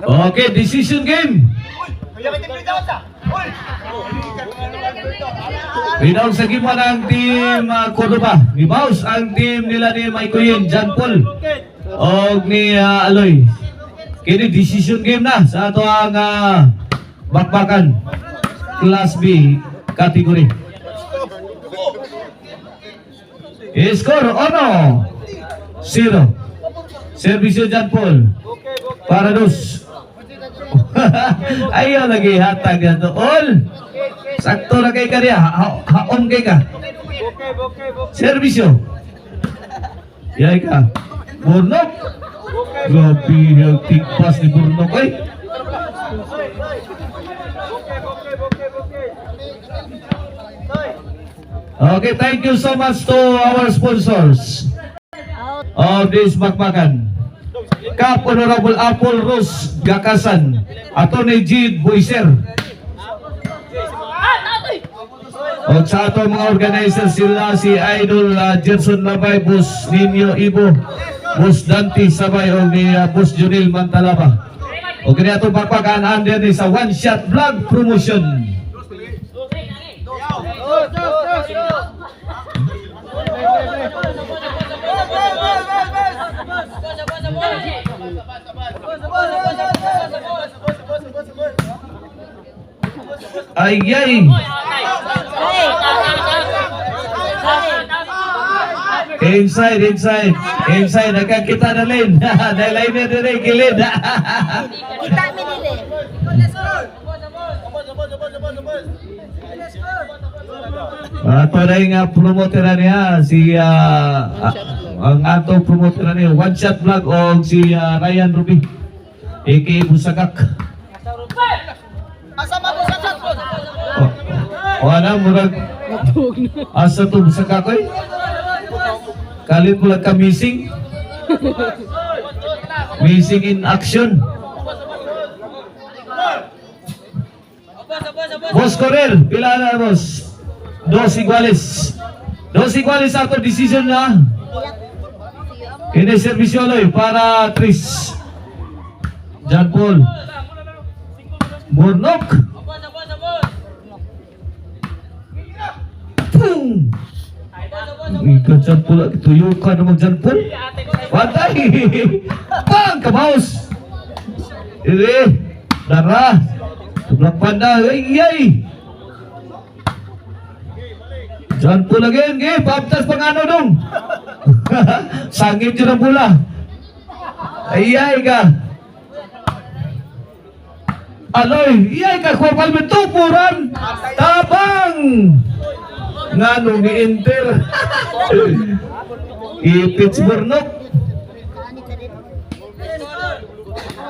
Okay, decision game. Rebound sa gima ng team Cordoba. Rebounds ang team nila ni Maikoyin, John Paul o ni Aloy. Kini decision game na sa ato ang bakbakan Class B category. Score 1-0. Servisyo John Paul para dos. Ayaw lagi hatag na to. All. Sakto na kay kanya. Haon kay ka. Servisyo. Yay ka. Burnok. Grabe yung tigpas ni Burnok eh. Okay, thank you so much to our sponsors of this bakbakan. Kap Honorable Apple Rose Gakasan, Atty. G. Boiser. O sa ato mga organizer sila si Idol Jenson Labay, Boss Ninyo Ibo, Boss Dante Sabay o ni Boss Junil Mantalaba. O kaya itong bakbakan under ni sa One Shot Vlog Promotion. Ay, ay. Inside. Nagkakita na rin. Dahil ay na rin kilid. Kita mi dili. Ato na yung promoter niya, si ang ato promoter niya, One Shot Vlog o si Ryan Ruby, a.k.a. Busagak. Wala, murag asa to Busagak ko eh. Kalit mo lang ka missing. Missing in action. Boss Corel, pila na boss? 2 iguales. 2 iguales ato decision na. Kini servisyo loy para Tris. John Paul. Burnok. Boom. Ikaw John Paul, tuyo ka naman John Paul. Patay. Bang! Kabaos. Dara. Tublak panda. Ay! John Paul again. Pabtas pang ano dong. Sangit yun ang pula. Ay ka. Aloy. Iyay ka. Kuwapal mo tupuran. Tabang. Nga nung ni-enter. Ipits Burnok.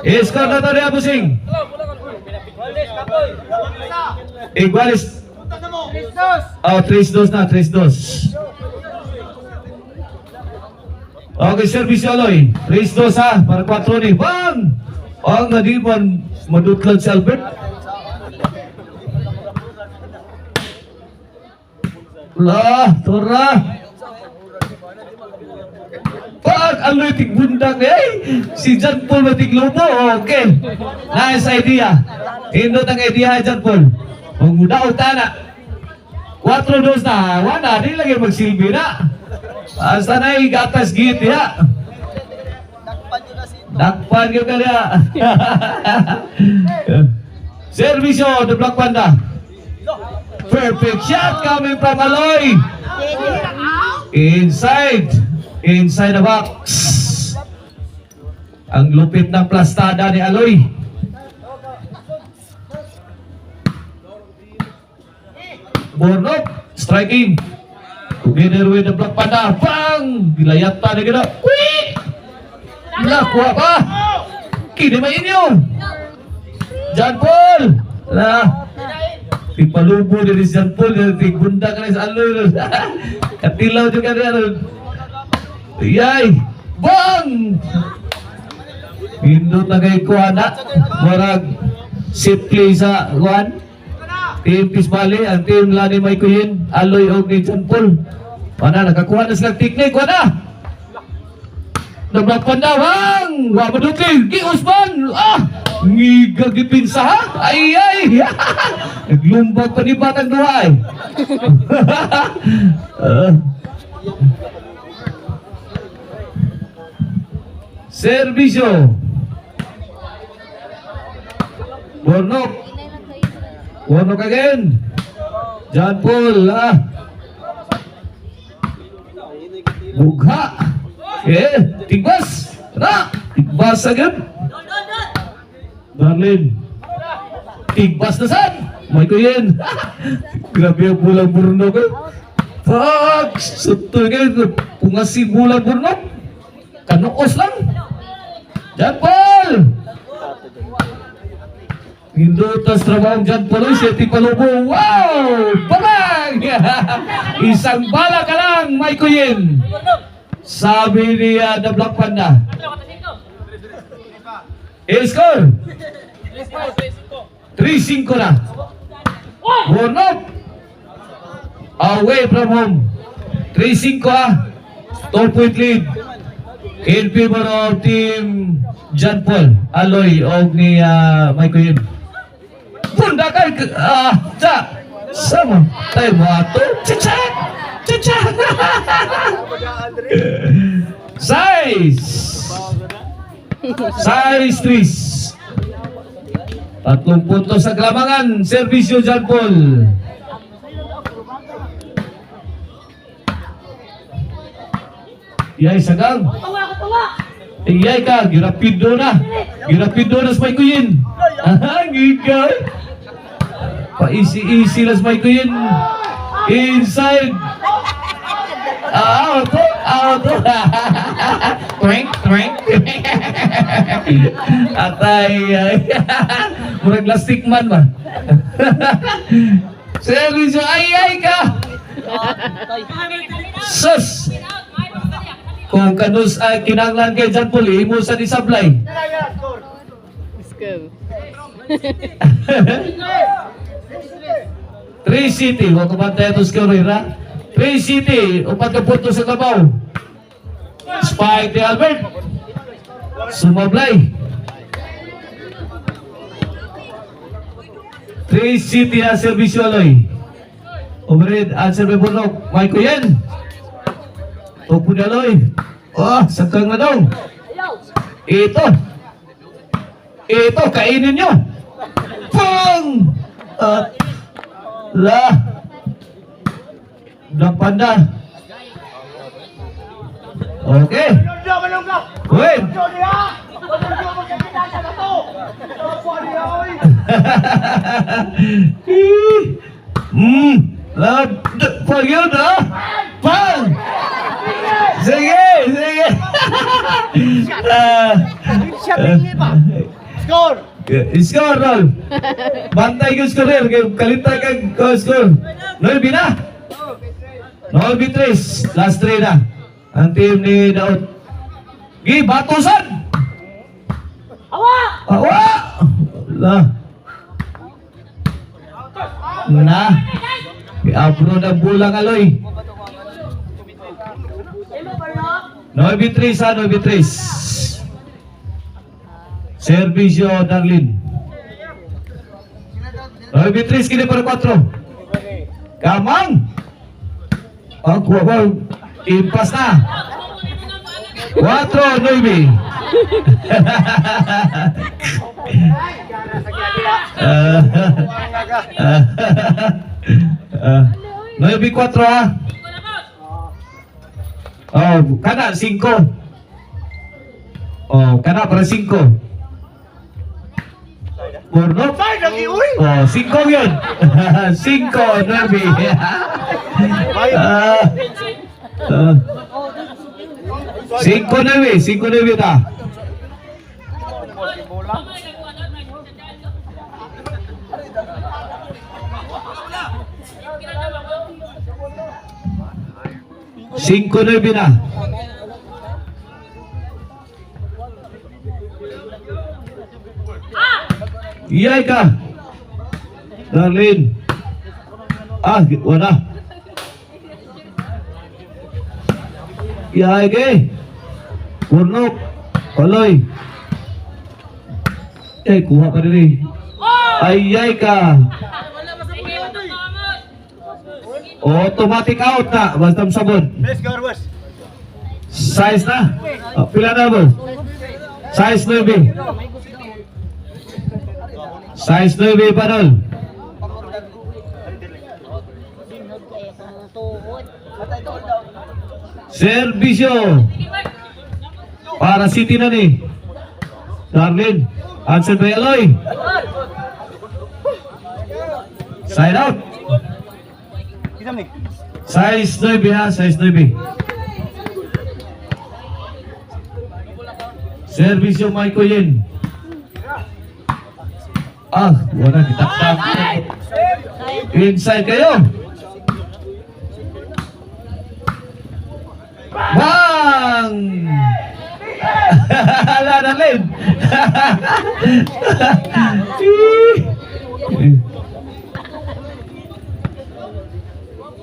Iskor na to niya busing. Igualis. Oh, 3-2 na, 3-2. Okay, servisyo Aloy. 3-2 ha, para 4 ni. Bang! Ang nadiban, madutlan si Albert. Tora. Pag Aloy tigbundak eh. Si John Paul matiglupo. Okay. Nice idea. Indot ang idea John Paul. Ang mudaw tana. 4-2 na. Wala, di lagi magsilbi na. Asa na gatas git ya. Dakpan yun ka niya. Servisyo, the Black Panda. Perfect shot coming from Aloy. Inside the box. Ang lupit ng plastada ni Aloy. Burnok, striking. Together with the Black Panda. Bang! Dilayata na gano'n. Quick! Nakuha pa! Kini ba inyo? John Paul! Ipalubo dari John Paul. Tigunda ka na sa Aloy. Katilaw dyan ka na. Iyay! Bang! Hindot na kay Kuana. Marag simple sa Kuan. Team Pisbali, ang team Lani Maikoyin, Aloy og ni John Paul. Kuana, nakakuha na silang technique. Kuana! Nabapandawang! Wamadukil! Ki Usman! Ngigagipinsa ha? Ay! Naglumbag pa ni Batang Duay. Servisyo. Warnok. Warnok again. John Paul. Bugha. Tigbas. Tigbas agad. Darlene. Tigbas na saan? May ko yan. Grabe ang bulang burnok eh. Fuck! Suto nga. Pungasi bulang burnok. Kanuos lang. John Paul! Hindutas trabaho John Paul. Siyete palubo. Wow! Babang! Isang bala ka lang, may ko yan. Sabi ni The Black Panda. Score! 3-5 na. Warnok! Away from home. 3-5 2-point lead. In favor of team John Paul. Aloy og ni Mike Yun. Punda kay sama tayo mo ato. Chachak! Size 3. 3 puntos sa kalamangan. Servisyo John Paul. Iyay sagang. Iyay ka. Girapido na. Girapido na sa may kuyin. Gigay. Pa-easy na sa may kuyin. Inside. Out. Twink. Atay. Murag plastic man ba? Servisyo. Ay ka. Sus. Kung kanus ay kinanglan kay John Paul, imo sa disablay. Three City, wag ko bantay ito skorera. 3 City, upat ka punto sa kabaw. Spike ni Albert. Sumablay. 3 City na servisyo Aloy. Overhead, answer by Burnok. Mike yan. Tupo ni Aloy. Sakang na daw. Ito, kainin nyo. Pang! Black Panda. Okay. Wait. Pag yun Pang! Sige! Score! Score, Rol. Bantay yung scorer. Kalita kang score. 9 na. 9-3. Last 3 na. Ang team ni Daud. Batusan! Awa! Na. Abro na bulang Aloy. 9-3 sa 9-3. Servisyo Darlene. 9-3 kini para 4. Kamang. Impas na. 4-9. 9-4 kana 5. Kana para 5. Burnok. 5 yun. 5-9. 5-9 ta. Cinco nueve na. Iyay ka. Darlene. Wala. Iyay ka. Burnok. Oloy. Eh, kuha pa rin eh. Ayay ka. Automatic out na. Basta sabon. Let's go, boss. Size na. Pila na boss? Size 9. Size 9 pa nun. Servisyo. Para City na ni. Darlene. Answer by Aloy. Side out. Kisam nih. Size 9 ha. Size 9. Servisyo Maiko Yin. Wala ditaktak. Inside kayo. Bang! Ala na rin.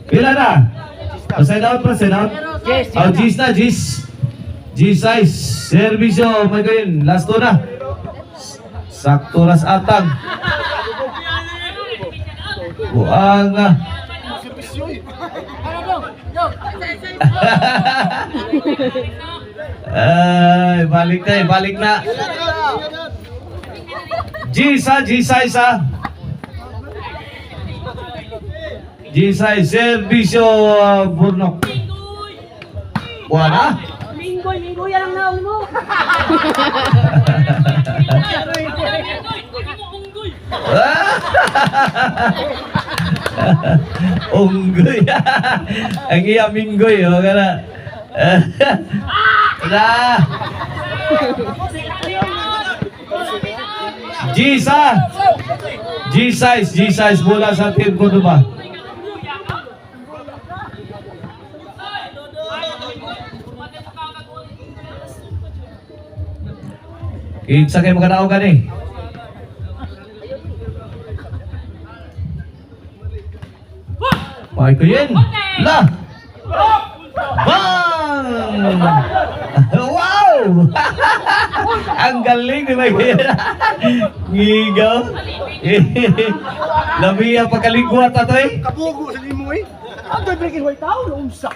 Pila na? Side out pa, side out. G's na, G's. G size. Servisyo, may ganyan. Last two na. Sakto ras atang. Buang. Ay, balik na, balik na. G size ha. G size, servisyo Burnok. Buwana? Minggoy, yan ang naon mo. Unggoy. Ang iya minggoy, o kana. Na. G size bola sa team ko ba? Kinsa kayo magkanaw ka ni? May ko yun. La! Bang! Wow! Ang galing ni May Kuyen. Ngigaw. Lamiya pagkaligwat ato eh. Kabugo sa limo eh. Ang gagawin white tao na umsa.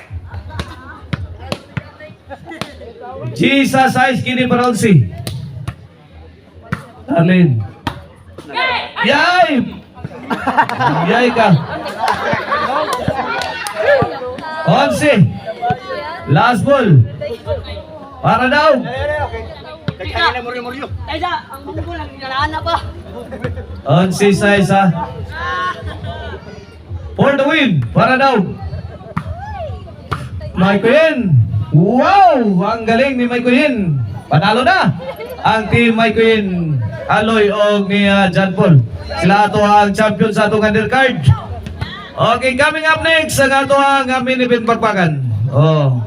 Jesus size kini Baronsi. Darlene. Yay! Yay ka. 11. Last ball. Para daw. Kaya na muryo. Taysa, ang munggo lang, nalaana pa. 11 size ha. For the win. Para daw. May Kuyen. Wow! Ang galing ni May Kuyen. Panalo na ang team May Kuyen. Aloy o ni John Paul. Sila ato ang champion sa atong undercard. Okay, coming up next ang ato ang main event bakbakan. Oh.